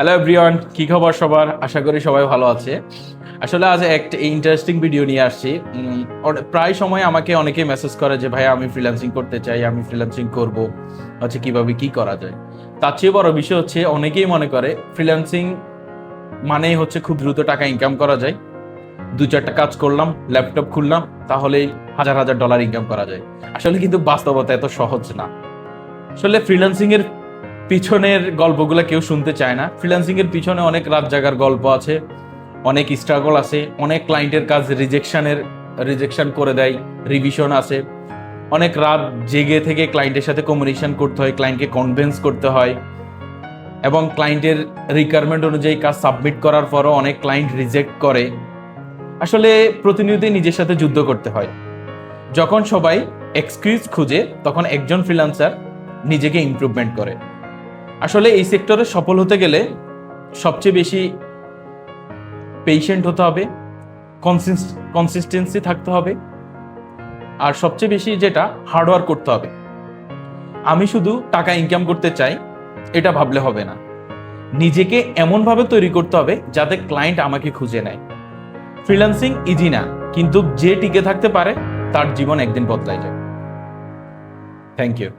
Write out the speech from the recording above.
Hello everyone, কি খবর সবার? আশা করি সবাই ভালো আছে। আসলে আজ একটা ইন্টারেস্টিং ভিডিও নিয়ে আসছি। প্রায় সময় আমাকে অনেকে মেসেজ করে যে ভাই আমি ফ্রিল্যান্সিং করতে চাই, আমি ফ্রিল্যান্সিং করব, হচ্ছে কিভাবে কি করা যায়। তার চেয়ে বড় বিষয় হচ্ছে অনেকেই মনে করে ফ্রিল্যান্সিং মানেই হচ্ছে খুব দ্রুত টাকা ইনকাম করা যায়, দু চারটা কাজ করলাম, ল্যাপটপ খুললাম, তাহলেই হাজার হাজার ডলার ইনকাম করা যায়। আসলে কিন্তু বাস্তবতা এত সহজ না। আসলে ফ্রিল্যান্সিং এর পিছনের গল্পগুলো কেউ শুনতে চায় না। ফ্রিল্যান্সিং এর পিছনে অনেক রাত জাগার গল্প আছে, অনেক স্ট্রাগল আছে, অনেক ক্লায়েন্টের কাজ রিজেকশন করে দেয়, রিভিশন আছে, অনেক রাত জেগে থেকে ক্লায়েন্টের সাথে কমিউনিকেশন করতে হয়, ক্লায়েন্টকে কনভিন্স করতে হয়, এবং ক্লায়েন্টের রিকোয়ারমেন্ট অনুযায়ী কাজ সাবমিট করার পরও অনেক ক্লায়েন্ট রিজেক্ট করে। আসলে প্রতিনিয়তই নিজের সাথে যুদ্ধ করতে হয়। যখন সবাই এক্সকিউজ খুঁজে, তখন একজন ফ্রিল্যান্সার নিজেকে ইমপ্রুভমেন্ট করে। আসলে এই সেক্টরে সফল হতে গেলে সবচেয়ে বেশি পেশেন্ট হতে হবে, কনসিস্টেন্সি থাকতে হবে, আর সবচেয়ে বেশি যেটা হার্ডওয়ার্ক করতে হবে। আমি শুধু টাকা ইনকাম করতে চাই এটা ভাবলে হবে না, নিজেকে এমনভাবে তৈরি করতে হবে যাতে ক্লায়েন্ট আমাকে খুঁজে নেয়। ফ্রিল্যান্সিং ইজি না, কিন্তু যে টিকে থাকতে পারে তার জীবন একদিন বদলায় যায়। Thank you.